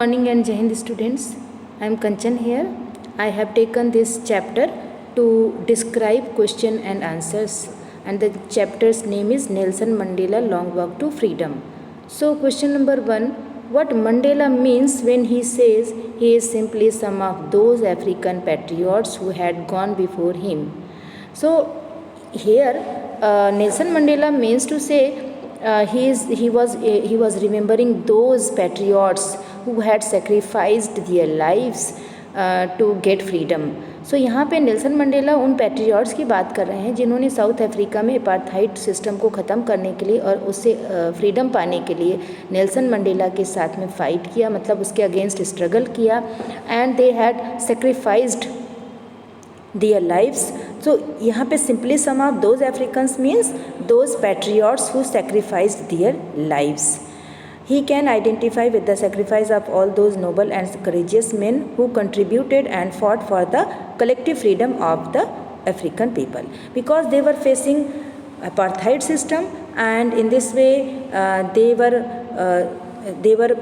Morning and Jai Hind students. I am Kanchan here. I have taken this chapter to describe question and answers, and the chapter's name is Nelson Mandela Long Walk to Freedom. So question number 1, what Mandela means when he says he is simply some of those African patriots who had gone before him. So here Nelson Mandela means to say he was remembering those patriots who had sacrificed their lives to get freedom. सो यहाँ पे Nelson Mandela उन patriots की बात कर रहे हैं जिन्होंने south Africa में अपार्थाइड सिस्टम को ख़त्म करने के लिए और उससे फ्रीडम पाने के लिए नेल्सन मंडेला के साथ में फ़ाइट किया, मतलब उसके अगेंस्ट स्ट्रगल किया, and they had sacrificed their lives. So यहाँ पे simply some of those Africans means those patriots who sacrificed their lives. He can identify with the sacrifice of all those noble and courageous men who contributed and fought for the collective freedom of the African people, because they were facing apartheid system, and in this way they were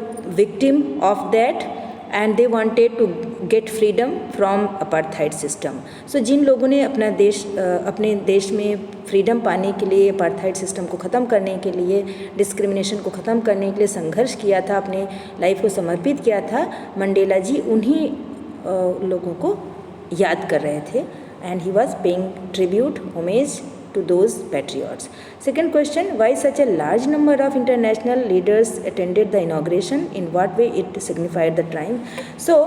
victim of that, and they wanted to get freedom from apartheid system. So जिन लोगों ने अपने देश में freedom पाने के लिए, apartheid system को ख़त्म करने के लिए, डिस्क्रिमिनेशन को ख़त्म करने के लिए संघर्ष किया था, अपने लाइफ को समर्पित किया था, मंडेला जी उन्हीं लोगों को याद कर रहे थे, and he was paying tribute, homage to those patriots. Second question, why such a large number of international leaders attended the inauguration? In what way it signified the triumph? So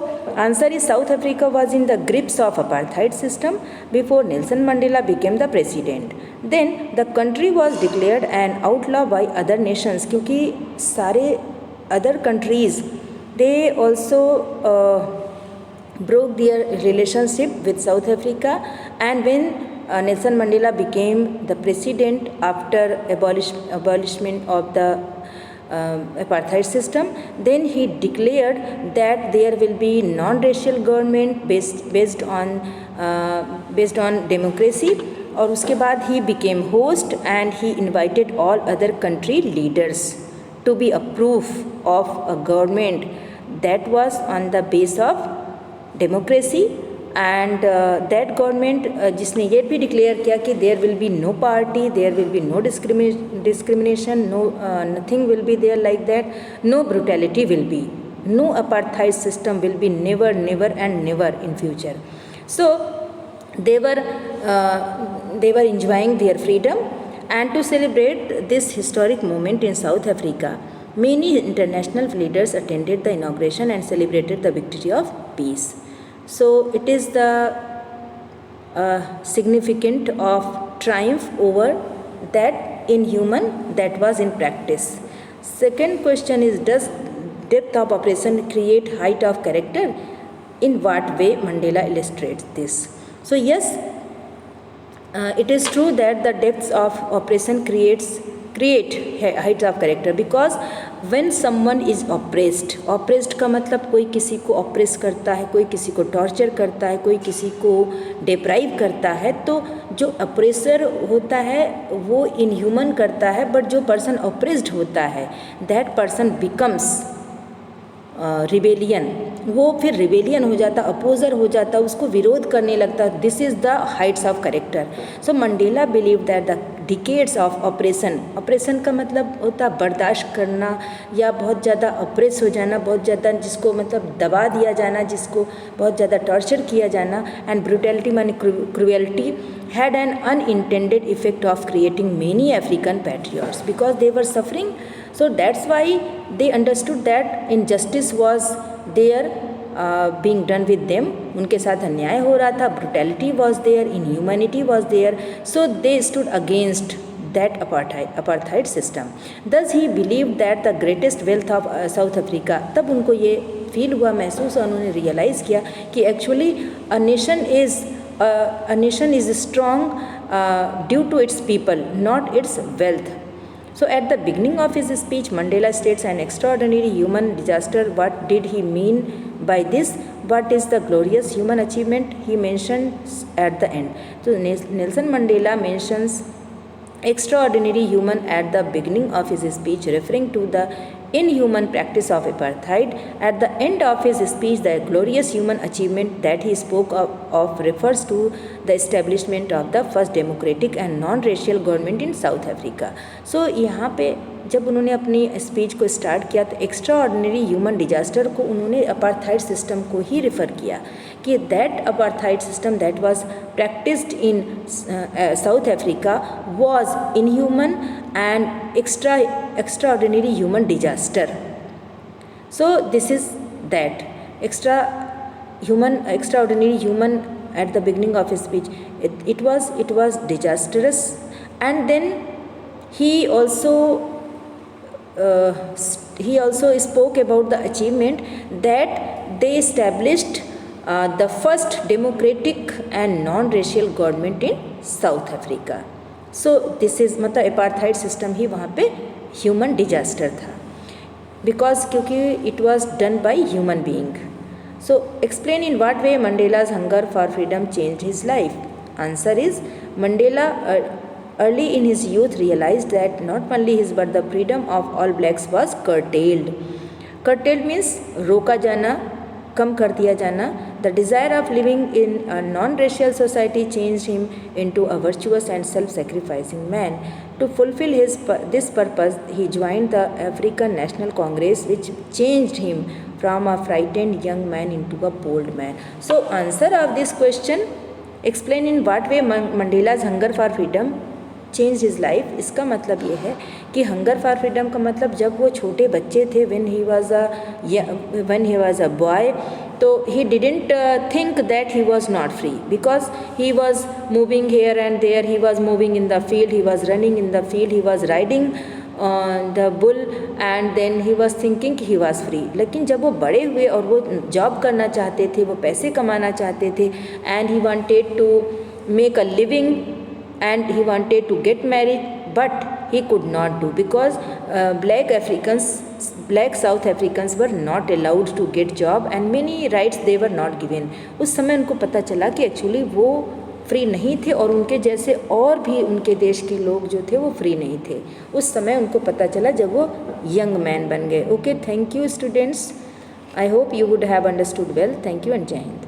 answer is South Africa was in the grips of apartheid system before Nelson Mandela became the president. Then the country was declared an outlaw by other nations, क्योंकि सारे other countries they also broke their relationship with South Africa, and when Nelson Mandela became the president after abolishment of the apartheid system, then he declared that there will be non-racial government based on democracy, और उसके बाद he became host and he invited all other country leaders to be a proof of a government that was on the base of democracy. And that government जिसने ये भी declare किया कि there will be no party, there will be no discrimination, no nothing will be there like that, no brutality will be, no apartheid system will be, never never and never in future. So they were enjoying their freedom, and to celebrate this historic moment in South Africa, many international leaders attended the inauguration and celebrated the victory of peace. So it is the significant of triumph over that inhuman that was in practice. Second question is, does depth of operation create height of character? In what way Mandela illustrates this? So yes, it is true that the depths of operation create height of character, because when someone is oppressed का मतलब कोई किसी को oppress करता है, कोई किसी को टॉर्चर करता है, कोई किसी को डिप्राइव करता है, तो जो अप्रेसर होता है वो इनह्यूमन करता है, बट जो पर्सन ऑप्रेस्ड होता है दैट पर्सन बिकम्स रिबेलियन, वो फिर रिबेलियन हो जाता, अपोजर हो जाता, उसको विरोध करने लगता. This is the Heights of character. So Mandela believe that the decades of operation का मतलब होता है बर्दाश्त करना या बहुत ज़्यादा ऑप्रेस हो जाना, बहुत ज़्यादा जिसको मतलब दबा दिया जाना, जिसको बहुत ज़्यादा टॉर्चर किया जाना, एंड ब्रूटैलिटी मानी cruelty had an unintended effect of creating many African patriots because they were suffering. So that's why they understood that injustice was there being done with them. उनके साथ अन्याय हो रहा था, brutality was there, inhumanity was there. So they stood against that apartheid system. Thus he believed that the greatest wealth of South Africa, तब उनको ये feel हुआ, महसूस हुआ, उन्होंने रियलाइज़ किया कि actually a nation is strong due to its people, not its wealth. So at the beginning of his speech, Mandela states an extraordinary human disaster. What did he mean by this? What is the glorious human achievement he mentions at the end? So Nelson Mandela mentions extraordinary human at the beginning of his speech, referring to the inhuman practice of apartheid. At the end of his speech, the glorious human achievement that he spoke of refers to the establishment of the first democratic and non-racial government in South Africa. So यहाँ पे जब उन्होंने अपनी speech को start किया तो extra ordinary human disaster को उन्होंने अपार्थाइड सिस्टम को ही रिफ़र किया कि that apartheid system that was practised in south Africa was inhuman and extra ordinary human disaster. So this is that extraordinary human at the beginning of his speech. It was disastrous, and then he also spoke about the achievement that they established the first democratic and non-racial government in South Africa. So this is मतलब apartheid system ही वहाँ पे human disaster था because क्योंकि it was done by human being. So explain in what way Mandela's hunger for freedom changed his life. Answer is Mandela early in his youth realized that not only his but the freedom of all blacks was curtailed. Curtailed means रोका जाना, कम कर दिया जाना. The desire of living in a non-racial society changed him into a virtuous and self-sacrificing man. To fulfill this purpose, he joined the African National Congress, which changed him from a frightened young man into a bold man. So, answer of this question: explain in what way Mandela's hunger for freedom changed his life. इसका मतलब ये है कि hunger for freedom का मतलब जब वो छोटे बच्चे थे when he was a boy, तो he didn't think that he was not free because he was moving here and there, he was moving in the field, he was running in the field, he was riding the bull and then he was thinking कि he was free. लेकिन जब वो बड़े हुए और वो job करना चाहते थे, वो पैसे कमाना चाहते थे and he wanted to make a living and he wanted to get married, but he could not do because black South Africans were not allowed to get job and many rights they were not given. उस समय उनको पता चला कि actually वो free नहीं थे और उनके जैसे और भी उनके देश के लोग जो थे वो फ्री नहीं थे. उस समय उनको पता चला जब वो यंग मैन बन गए. Okay, thank you students. I hope you would have understood well. Thank you and जय हिंद.